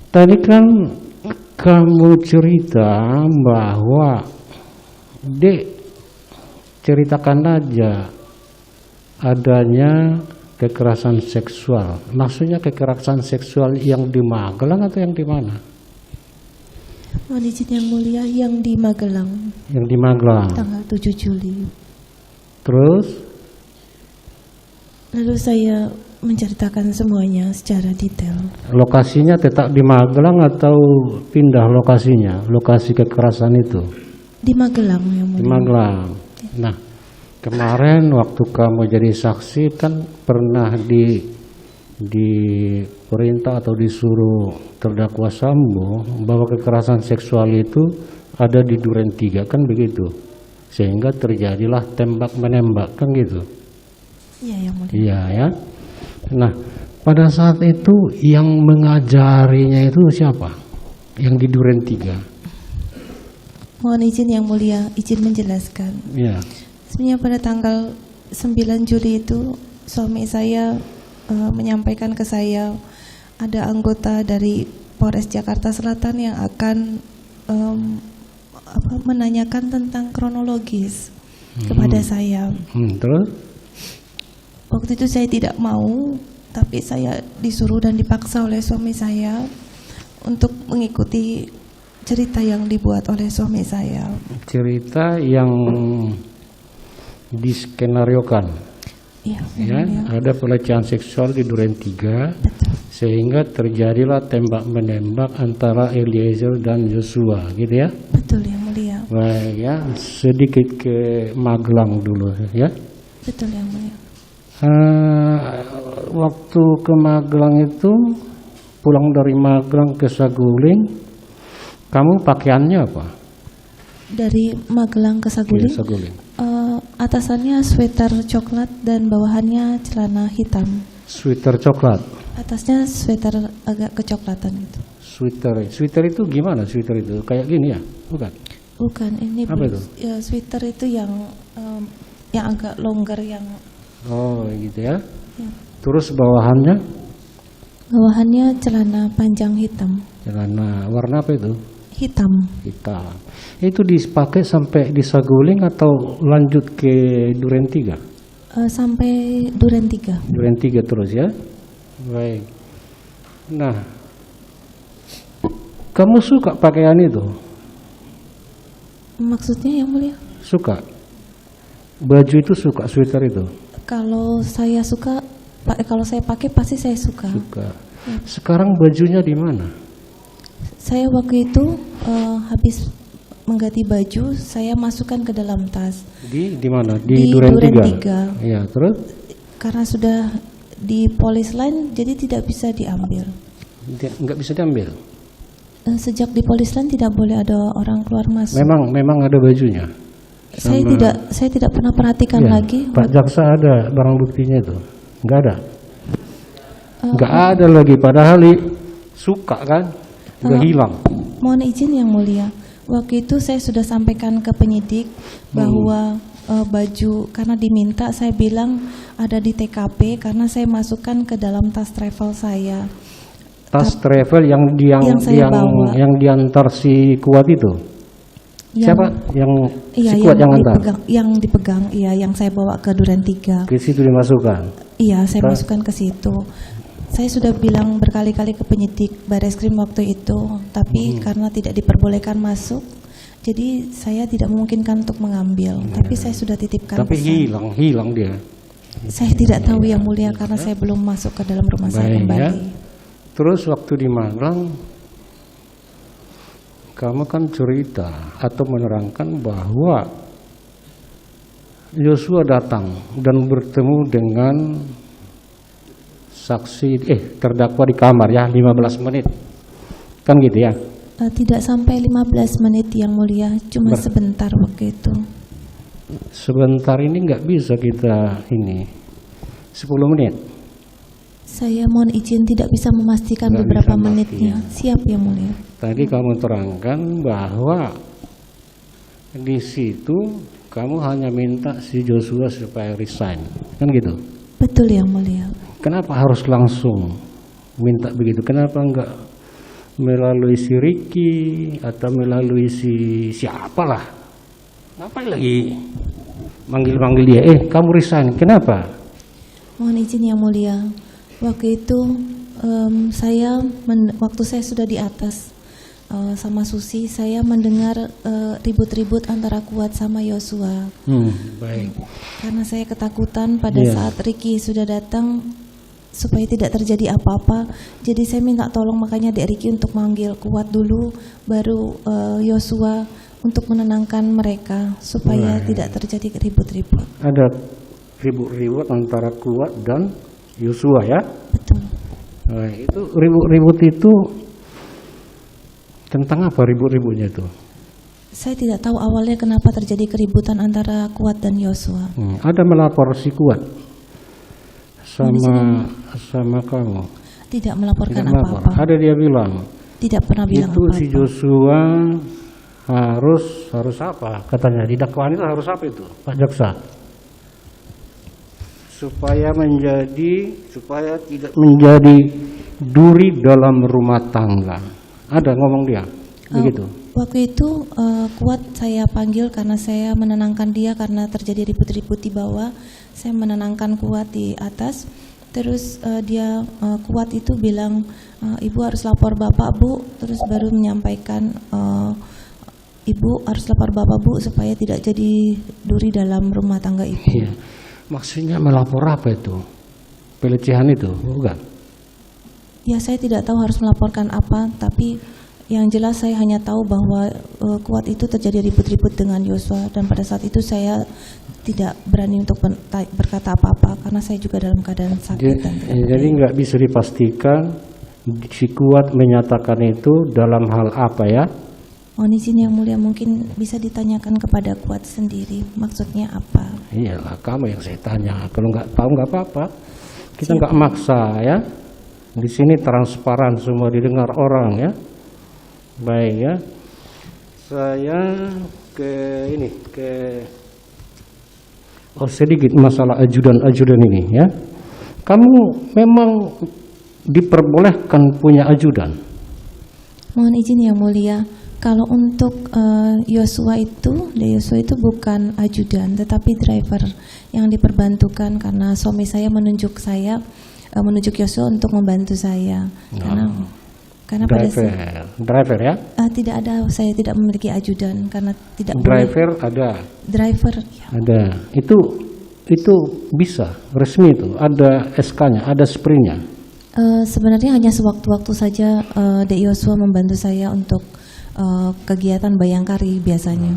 Tadi kan kamu cerita bahwa Dek, ceritakan aja adanya kekerasan seksual. Maksudnya kekerasan seksual yang di Magelang atau yang di mana? Mohon izin yang mulia, yang di Magelang. Yang di Magelang. Tanggal 7 Juli. Terus? Lalu saya menceritakan semuanya secara detail. Lokasinya tetap di Magelang atau pindah lokasinya? Lokasi kekerasan itu? Di Magelang yang mulia. Di Magelang. Nah, kemarin waktu kamu jadi saksi kan pernah diperintah atau disuruh terdakwa Sambo bahwa kekerasan seksual itu ada di Duren 3, kan begitu, sehingga terjadilah tembak menembak, kan gitu. Iya yang mulia. Iya ya. Nah, pada saat itu yang mengajarinya itu siapa? Yang di Duren 3? Mohon izin yang mulia, izin menjelaskan. Iya. Sebenarnya pada tanggal 9 Juli itu suami saya menyampaikan ke saya ada anggota dari Polres Jakarta Selatan yang akan menanyakan tentang kronologis kepada saya. Terus? Waktu itu saya tidak mau, tapi saya disuruh dan dipaksa oleh suami saya untuk mengikuti cerita yang dibuat oleh suami saya. Cerita yang diskenariokan. Iya, Ya, ada pelecehan seksual di Duren 3. betul. Sehingga terjadilah tembak menembak antara Eliezer dan Joshua, gitu ya. Betul yang mulia. Baik ya, sedikit ke Magelang dulu ya. Betul yang mulia. Waktu ke Magelang itu, pulang dari Magelang ke Saguling, kamu pakaiannya apa? Dari Magelang ke Saguling, Ya, Saguling. Atasannya sweater coklat dan bawahannya celana hitam. Sweater coklat. Atasnya sweater agak kecoklatan gitu. Sweater itu gimana? Sweater itu kayak gini ya? Bukan? Bukan, ini Apa itu? ya, sweater itu yang agak longgar yang. Oh gitu ya. Ya. Terus bawahannya? Bawahannya celana panjang hitam. Celana warna apa itu? Hitam. Hitam. Itu dipakai sampai di Saguling atau lanjut ke Duren 3? Sampai Duren 3. Duren 3 terus ya. Baik. Nah, kamu suka pakaian itu? Maksudnya yang mulia? Suka. Baju itu suka, sweater itu? Kalau saya suka, kalau saya pakai pasti saya suka. Suka. Sekarang bajunya di mana? Saya waktu itu habis mengganti baju, saya masukkan ke dalam tas. Di mana? Di Duren Duren 3. Iya, terus? Karena sudah di polis lain, jadi tidak bisa diambil. Nggak bisa diambil. Sejak di polis lain tidak boleh ada orang keluar masuk. Memang ada bajunya. Saya tidak pernah perhatikan Iya, lagi. Pak Jaksa ada barang buktinya itu? Nggak ada. Nggak ada lagi. Padahal suka kan? Udah hilang. Mohon izin yang mulia. Waktu itu saya sudah sampaikan ke penyidik bahwa baju, karena diminta, saya bilang ada di TKP karena saya masukkan ke dalam tas travel saya. Tas travel yang saya bawa. yang diantar si Kuat itu. Siapa? Yang Iya, si Kuat yang antar. yang dipegang, iya, yang saya bawa ke Duren 3. Ke situ dimasukkan. Iya, saya masukkan ke situ. Saya sudah bilang berkali-kali ke penyidik Bareskrim waktu itu, tapi karena tidak diperbolehkan masuk, jadi saya tidak memungkinkan untuk mengambil. Tapi saya sudah titipkan. Tapi pesan. hilang dia. Saya tidak tahu yang mulia karena saya belum masuk ke dalam rumah saya Baik, kembali. ya. Terus waktu di Magelang, kamu kan cerita atau menerangkan bahwa Joshua datang dan bertemu dengan saksi terdakwa di kamar ya 15 menit. Kan gitu ya? Tidak sampai 15 menit yang mulia, cuma sebentar waktu itu. Sebentar ini nggak bisa kita ini 10 menit. Saya mohon izin tidak bisa memastikan Nggak beberapa bisa menitnya. Siap yang mulia. Tadi kamu terangkan bahwa di situ kamu hanya minta si Joshua supaya resign, kan gitu? Betul yang mulia. Kenapa harus langsung minta begitu? Kenapa melalui si Ricky atau melalui si siapalah. Ngapain lagi manggil-manggil dia? Kamu resign, kenapa? Mohon izin yang mulia. Waktu itu waktu saya sudah di atas sama Susi, saya mendengar ribut-ribut antara Kuat sama Yosua. Baik. Karena saya ketakutan pada saat Ricky sudah datang supaya tidak terjadi apa-apa. Jadi saya minta tolong makanya Dek Ricky untuk manggil Kuat dulu, baru Yosua untuk menenangkan mereka supaya tidak terjadi ribut-ribut. Ada ribut-ribut antara Kuat dan Yosua ya? Betul. Nah, itu ribut-ribut itu tentang apa ribut-ributnya itu? Saya tidak tahu awalnya kenapa terjadi keributan antara Kuat dan Yosua. Ada melapor si Kuat sama kamu? Tidak melaporkan Tidak melapor. apa-apa. Ada dia bilang. Tidak pernah bilang Itu apa-apa. si Joshua harus apa? Katanya di dakwaan itu harus apa itu, Pak Jaksa? Supaya tidak menjadi duri dalam rumah tangga. Ada ngomong dia begitu. Waktu itu Kuat saya panggil karena saya menenangkan dia karena terjadi ribut-ribut di bawah. Saya menenangkan Kuat di atas. Terus Kuat itu bilang, Ibu harus lapor Bapak, Bu. Terus baru menyampaikan, Ibu harus lapor Bapak, Bu, supaya tidak jadi duri dalam rumah tangga Ibu. Iya. Maksudnya melapor apa itu? Pelecehan itu, bukan? Ya, saya tidak tahu harus melaporkan apa, tapi yang jelas saya hanya tahu bahwa Kuat itu terjadi ribut-ribut dengan Yosua, dan pada saat itu saya tidak berani untuk berkata apa-apa karena saya juga dalam keadaan sakit. Jadi nggak bisa dipastikan si Kuat menyatakan itu dalam hal apa ya? Mohon izin yang mulia, mungkin bisa ditanyakan kepada Kuat sendiri maksudnya apa. Iyalah, kamu yang saya tanya. Kalau nggak tahu nggak apa-apa. Kita nggak maksa ya. Di sini transparan, semua didengar orang ya. Baik ya. Saya sedikit masalah ajudan ini ya. Kamu memang diperbolehkan punya ajudan? Mohon izin yang mulia, kalau untuk Yosua itu bukan ajudan tetapi driver yang diperbantukan karena suami saya menunjuk Yosua untuk membantu saya. Karena driver ya? Tidak ada, saya tidak memiliki ajudan karena tidak driver boleh. Ada. Driver ya. Ada. Itu bisa resmi itu. Ada SK-nya, ada sprintnya. Sebenarnya hanya sewaktu-waktu saja Dek Yosua membantu saya untuk kegiatan bayangkari biasanya.